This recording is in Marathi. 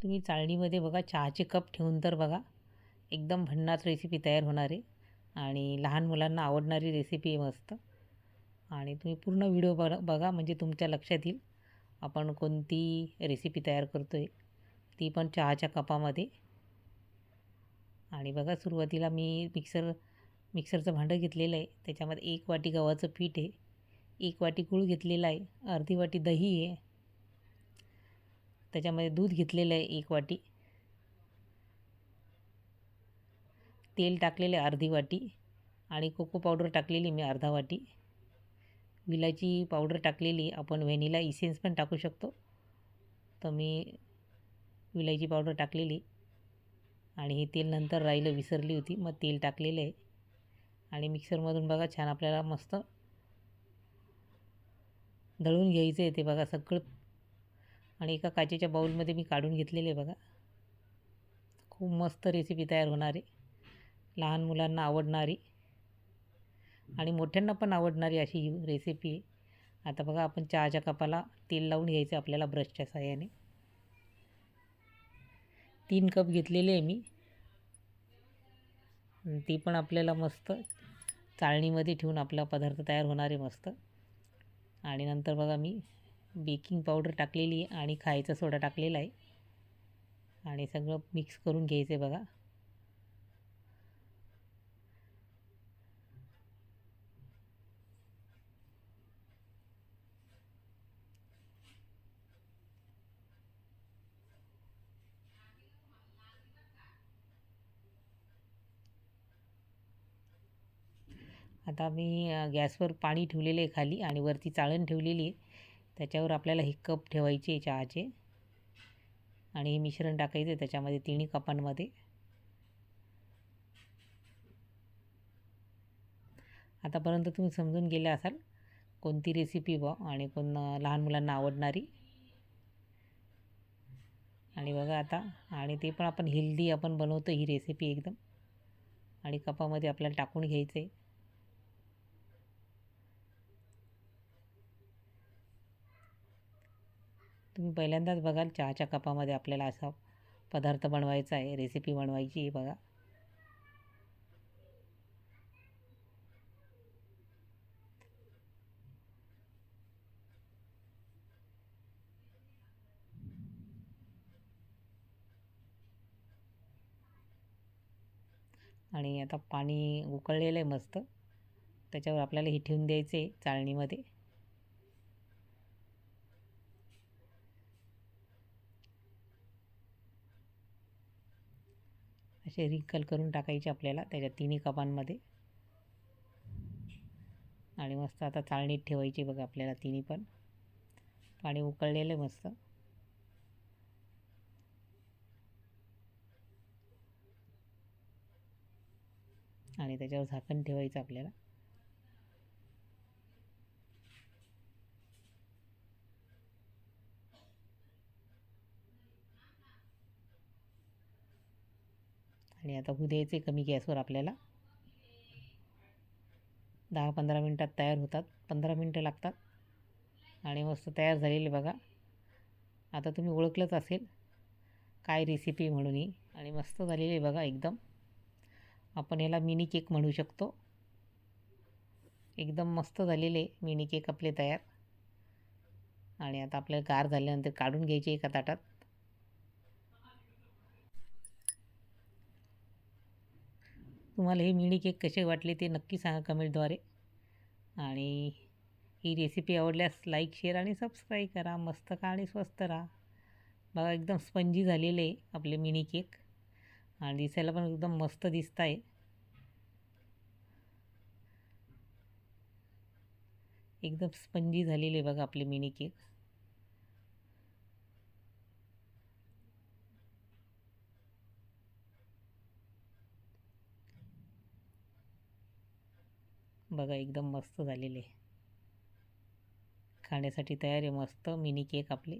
तुम्ही चाळणीमध्ये बघा चहाचे कप ठेवून तर बघा एकदम भन्नाट रेसिपी तयार होणार आहे आणि लहान मुलांना आवडणारी रेसिपी आहे मस्त. आणि तुम्ही पूर्ण व्हिडिओ बघा म्हणजे तुमच्या लक्षात येईल आपण कोणती रेसिपी तयार करतो आहे, ती पण चहाच्या कपामध्ये. आणि बघा सुरुवातीला मी मिक्सरचं भांडं घेतलेलं आहे. त्याच्यामध्ये 1 वाटी गव्हाचं पीठ आहे, 1 वाटी गूळ घेतलेला आहे, अर्धी वाटी दही आहे, त्याच्यामध्ये दूध घेतलेलं आहे 1 वाटी, तेल टाकलेले अर्धी वाटी आणि कोको पावडर टाकलेली मी अर्धा वाटी, विलायची पावडर टाकलेली. आपण व्हॅनिला इसेन्स पण टाकू शकतो, तर मी विलायची पावडर टाकलेली. आणि हे तेल नंतर राहिलं, विसरली होती, मग तेल टाकलेलं आहे. आणि मिक्सरमधून बघा छान आपल्याला मस्त दळून घ्यायचं आहे ते बघा सगळं. आणि एका काचेच्या बाऊलमध्ये मी काढून घेतलेले आहे बघा. खूप मस्त रेसिपी तयार होणार आहे, लहान मुलांना आवडणारी आणि मोठ्यांना पण आवडणारी अशी ही रेसिपी आहे. आता बघा आपण चहाच्या कपाला तेल लावून घ्यायचं आपल्याला ब्रशच्या साहाय्याने. 3 कप घेतलेले आहे मी. ती पण आपल्याला मस्त चाळणीमध्ये ठेवून आपला पदार्थ तयार होणार आहे मस्त. आणि नंतर बघा मी बेकिंग पावडर टाकलेली आहे आणि खायचा सोडा टाकलेला आहे आणि सगळं मिक्स करून घ्यायचं आहे बघा. आता मी गॅसवर पाणी ठेवलेले आहे खाली आणि वरती चाळण ठेवलेली आहे. त्याच्यावर आपल्याला हे कप ठेवायचे चहाचे आणि हे मिश्रण टाकायचे त्याच्यामध्ये तिन्ही कपांमध्ये. आतापर्यंत तुम्ही समजून गेले असाल कोणती रेसिपी आणि लहान मुलांना आवडणारी. आणि बघा आता, आणि ते पण आपण हेल्दी आपण बनवतो ही रेसिपी एकदम. आणि कपामध्ये आपल्याला टाकून घ्यायचं आहे. तुम्ही पहिल्यांदाच बघाल चहाच्या कपामध्ये आपल्याला असा पदार्थ बनवायचा आहे, रेसिपी बनवायची आहे बघा. आणि आता पाणी उकळलेलं आहे मस्त, त्याच्यावर आपल्याला हे ठेवून द्यायचं आहे चाळणीमध्ये. असे रिंकल करून टाकायचे आपल्याला त्याच्या तिन्ही कपांमध्ये. आणि मस्त आता चाळणीत ठेवायची बघा आपल्याला तिन्ही पण. पाणी उकळलेलं आहे मस्त. आणि त्याच्यावर झाकण ठेवायचं आपल्याला. आणि आता होऊ द्यायचे कमी गॅसवर आपल्याला. 10-15 मिनटात तयार होतात, 15 मिनटं लागतात. आणि मस्त तयार झालेले बघा. आता तुम्ही ओळखलंच असेल काय रेसिपी म्हणून ही. आणि मस्त झालेली बघा एकदम. आपण याला मिनी केक म्हणू शकतो. एकदम मस्त झालेले मिनी केक आपले तयार. आणि आता आपल्याला गार झाल्यानंतर काढून घ्यायचे एका ताटात. तुम्हाला हे मिनी केक कसे वाटले ते नक्की सांगा कमेंटद्वारे. आणि ही रेसिपी आवडल्यास लाईक, शेअर आणि सबस्क्राईब करा. मस्त खा आणि स्वस्त राहा. बघा एकदम स्पंजी झालेले आपले मिनी केक आणि दिसायला पण एकदम मस्त दिसत आहे. एकदम स्पंजी झालेले बघा आपले मिनी केक. बघा एकदम मस्त झालेले, खाण्यासाठी तयार आहे मस्त मिनी केक आपले.